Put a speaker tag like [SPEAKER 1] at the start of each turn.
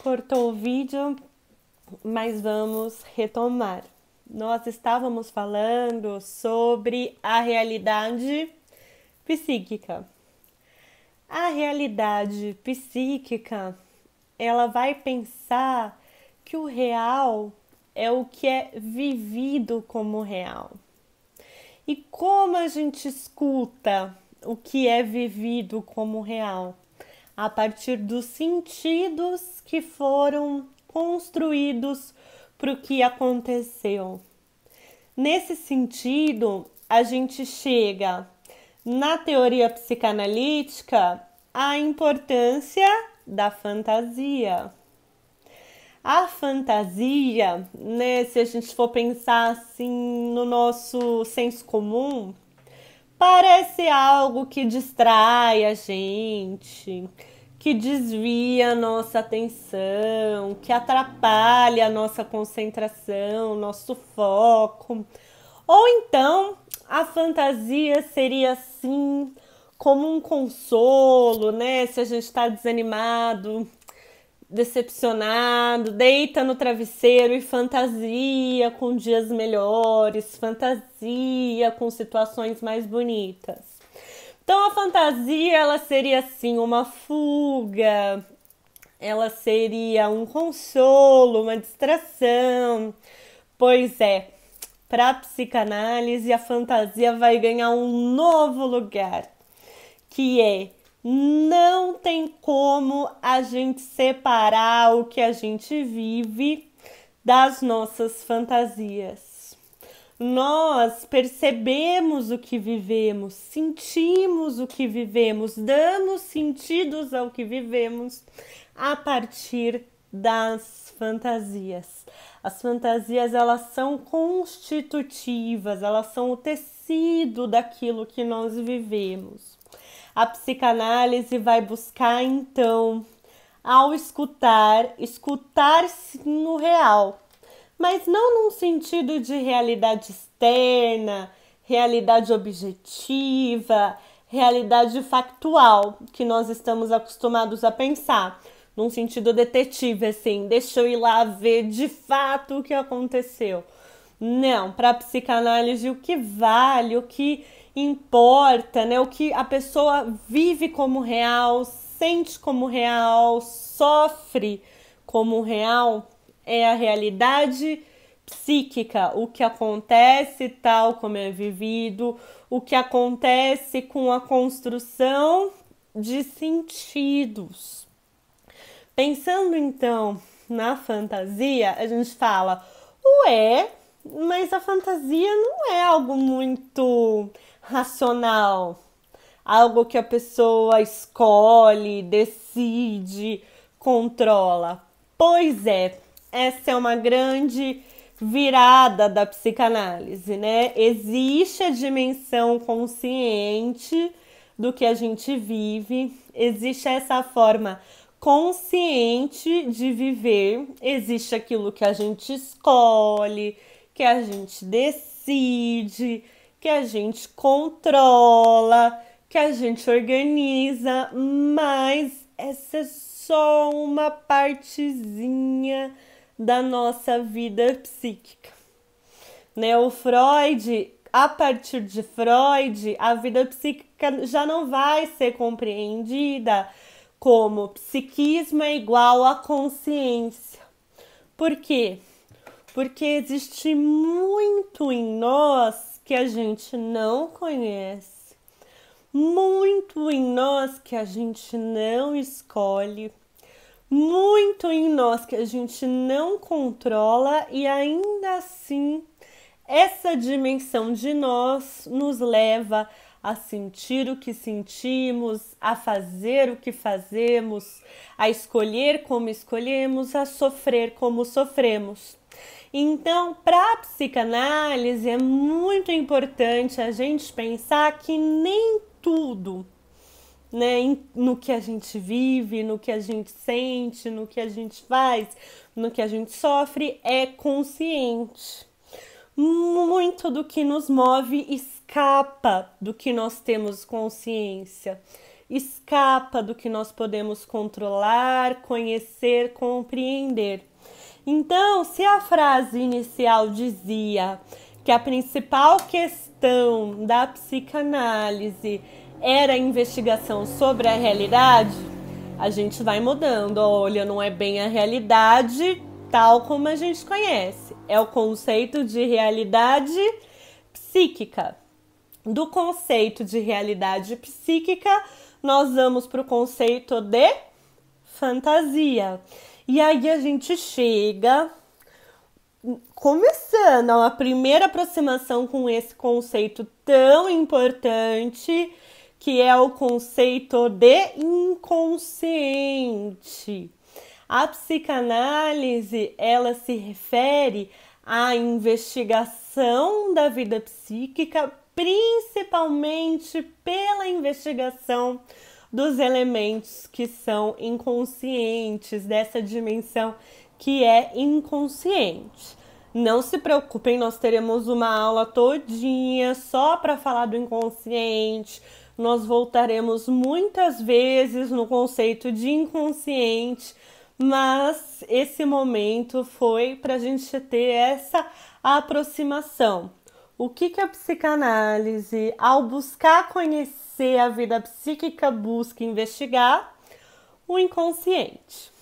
[SPEAKER 1] Cortou o vídeo, mas vamos retomar. Nós estávamos falando sobre a realidade psíquica. A realidade psíquica, ela vai pensar que o real é o que é vivido como real. E como a gente escuta o que é vivido como real? A partir dos sentidos que foram construídos para o que aconteceu. Nesse sentido, a gente chega na teoria psicanalítica à importância da fantasia. A fantasia, né, se a gente for pensar assim no nosso senso comum, parece algo que distrai a gente, que desvia a nossa atenção, que atrapalha a nossa concentração, nosso foco. Ou então, a fantasia seria assim como um consolo, né? Se a gente está desanimado, decepcionado, deita no travesseiro e fantasia com dias melhores, fantasia com situações mais bonitas. Então a fantasia, ela seria assim uma fuga, ela seria um consolo, uma distração. Pois é, para a psicanálise a fantasia vai ganhar um novo lugar, que é não tem como a gente separar o que a gente vive das nossas fantasias. Nós percebemos o que vivemos, sentimos o que vivemos, damos sentidos ao que vivemos a partir das fantasias. As fantasias, elas são constitutivas, elas são o tecido daquilo que nós vivemos. A psicanálise vai buscar, então, ao escutar-se no real, mas não num sentido de realidade externa, realidade objetiva, realidade factual, que nós estamos acostumados a pensar, num sentido detetive, assim, deixa eu ir lá ver de fato o que aconteceu. Não, para a psicanálise o que vale, o que importa, né? O que a pessoa vive como real, sente como real, sofre como real é a realidade psíquica, o que acontece tal como é vivido, o que acontece com a construção de sentidos. Pensando então na fantasia, a gente fala, ué, mas a fantasia não é algo muito racional, algo que a pessoa escolhe, decide, controla. Pois é, essa é uma grande virada da psicanálise, né? Existe a dimensão consciente do que a gente vive, existe essa forma consciente de viver, existe aquilo que a gente escolhe, que a gente decide, que a gente controla, que a gente organiza, mas essa é só uma partezinha da nossa vida psíquica, né? O Freud, a partir de Freud, a vida psíquica já não vai ser compreendida como psiquismo é igual a consciência. Por quê? Porque existe muito em nós que a gente não conhece, muito em nós que a gente não escolhe, muito em nós que a gente não controla e ainda assim essa dimensão de nós nos leva a sentir o que sentimos, a fazer o que fazemos, a escolher como escolhemos, a sofrer como sofremos. Então, para a psicanálise, é muito importante a gente pensar que nem tudo, né, no que a gente vive, no que a gente sente, no que a gente faz, no que a gente sofre, é consciente. Muito do que nos move escapa do que nós temos consciência. escapa do que nós podemos controlar, conhecer, compreender. Então, se a frase inicial dizia que a principal questão da psicanálise era a investigação sobre a realidade, a gente vai mudando. Olha, não é bem a realidade tal como a gente conhece. É o conceito de realidade psíquica. Do conceito de realidade psíquica, nós vamos para o conceito de fantasia. E aí a gente chega começando a primeira aproximação com esse conceito tão importante, que é o conceito de inconsciente. A psicanálise, ela se refere à investigação da vida psíquica, principalmente pela investigação dos elementos que são inconscientes, dessa dimensão que é inconsciente. Não se preocupem, nós teremos uma aula todinha só para falar do inconsciente. Nós voltaremos muitas vezes no conceito de inconsciente, mas esse momento foi para a gente ter essa aproximação. O que a psicanálise, ao buscar conhecer a vida psíquica, busca investigar? O inconsciente.